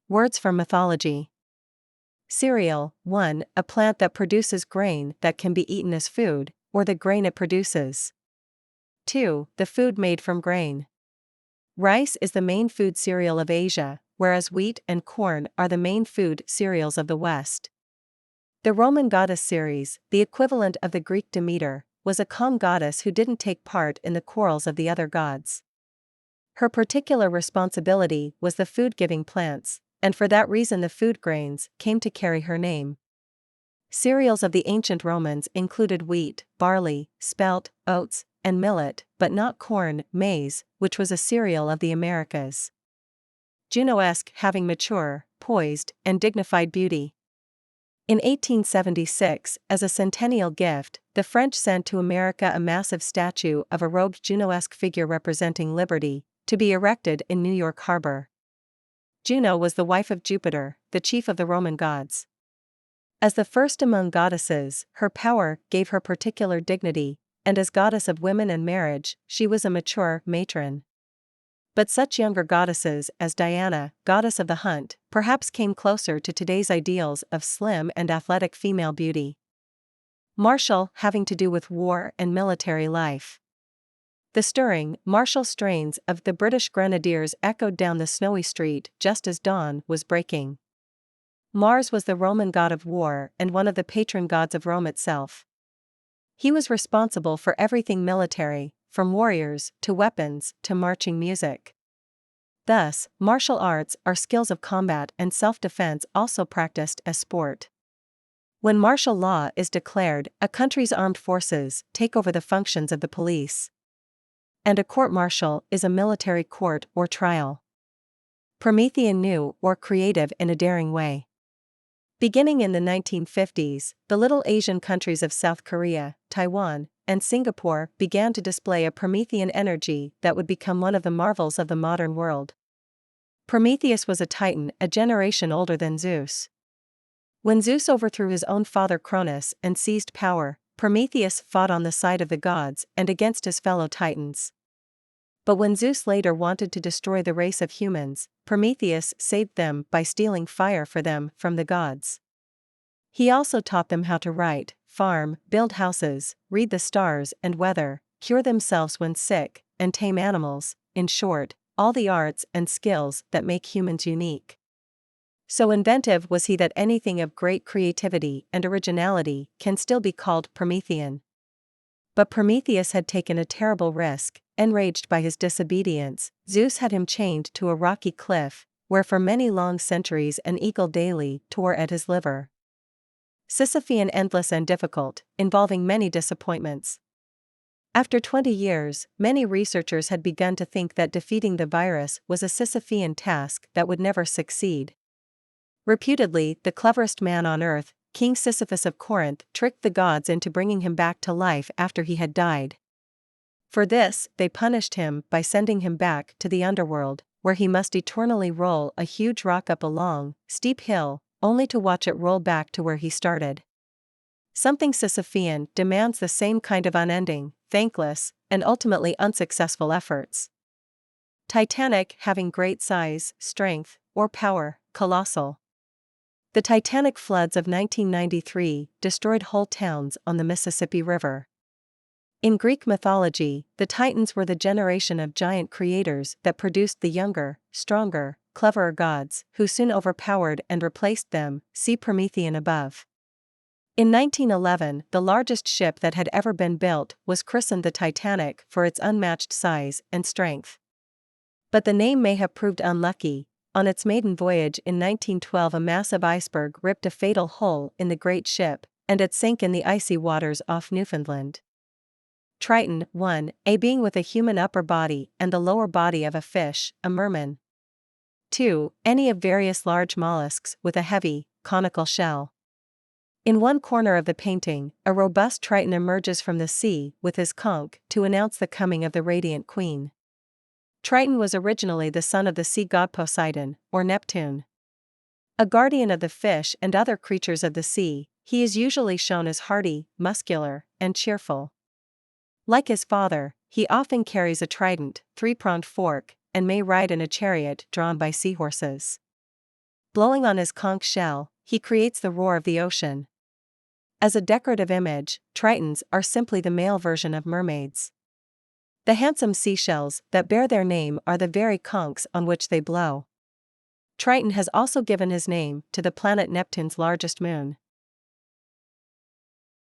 Words from mythology. Cereal. 1. A plant that produces grain that can be eaten as food, or the grain it produces. 2. The food made from grain. Rice is the main food cereal of Asia, whereas wheat and corn are the main food cereals of the West. The Roman goddess Ceres, the equivalent of the Greek Demeter, was a calm goddess who didn't take part in the quarrels of the other gods. Her particular responsibility was the food-giving plants, and for that reason the food grains came to carry her name. Cereals of the ancient Romans included wheat, barley, spelt, oats, and millet, but not corn, maize, which was a cereal of the Americas. Juno-esque, having mature, poised, and dignified beauty. In 1876, as a centennial gift, the French sent to America a massive statue of a robed Juno-esque figure representing liberty, to be erected in New York Harbor. Juno was the wife of Jupiter, the chief of the Roman gods. As the first among goddesses, her power gave her particular dignity, and as goddess of women and marriage, she was a mature matron. But such younger goddesses as Diana, goddess of the hunt, perhaps came closer to today's ideals of slim and athletic female beauty. Martial, having to do with war and military life. The stirring, martial strains of the British Grenadiers echoed down the snowy street just as dawn was breaking. Mars was the Roman god of war and one of the patron gods of Rome itself. He was responsible for everything military, from warriors to weapons to marching music. Thus, martial arts are skills of combat and self-defense also practiced as sport. When martial law is declared, a country's armed forces take over the functions of the police. And a court-martial is a military court or trial. Promethean, new or creative in a daring way. Beginning in the 1950s, the little Asian countries of South Korea, Taiwan, and Singapore began to display a Promethean energy that would become one of the marvels of the modern world. Prometheus was a titan a generation older than Zeus. When Zeus overthrew his own father Cronus and seized power, Prometheus fought on the side of the gods and against his fellow titans. But when Zeus later wanted to destroy the race of humans, Prometheus saved them by stealing fire for them from the gods. He also taught them how to write, farm, build houses, read the stars and weather, cure themselves when sick, and tame animals, in short, all the arts and skills that make humans unique. So inventive was he that anything of great creativity and originality can still be called Promethean. But Prometheus had taken a terrible risk. Enraged by his disobedience, Zeus had him chained to a rocky cliff, where for many long centuries an eagle daily tore at his liver. Sisyphean, endless and difficult, involving many disappointments. After 20 years, many researchers had begun to think that defeating the virus was a Sisyphean task that would never succeed. Reputedly, the cleverest man on earth, King Sisyphus of Corinth, tricked the gods into bringing him back to life after he had died. For this, they punished him by sending him back to the underworld, where he must eternally roll a huge rock up a long, steep hill, only to watch it roll back to where he started. Something Sisyphean demands the same kind of unending, thankless, and ultimately unsuccessful efforts. Titanic, having great size, strength, or power, colossal. The Titanic floods of 1993 destroyed whole towns on the Mississippi River. In Greek mythology, the Titans were the generation of giant creators that produced the younger, stronger, cleverer gods, who soon overpowered and replaced them. See Promethean above. In 1911, the largest ship that had ever been built was christened the Titanic for its unmatched size and strength. But the name may have proved unlucky. On its maiden voyage in 1912, a massive iceberg ripped a fatal hole in the great ship, and it sank in the icy waters off Newfoundland. Triton, 1, a being with a human upper body and the lower body of a fish, a merman. 2, any of various large mollusks with a heavy, conical shell. In one corner of the painting, a robust Triton emerges from the sea with his conch to announce the coming of the radiant queen. Triton was originally the son of the sea god Poseidon, or Neptune. A guardian of the fish and other creatures of the sea, he is usually shown as hardy, muscular, and cheerful. Like his father, he often carries a trident, three-pronged fork, and may ride in a chariot drawn by seahorses. Blowing on his conch shell, he creates the roar of the ocean. As a decorative image, tritons are simply the male version of mermaids. The handsome seashells that bear their name are the very conchs on which they blow. Triton has also given his name to the planet Neptune's largest moon.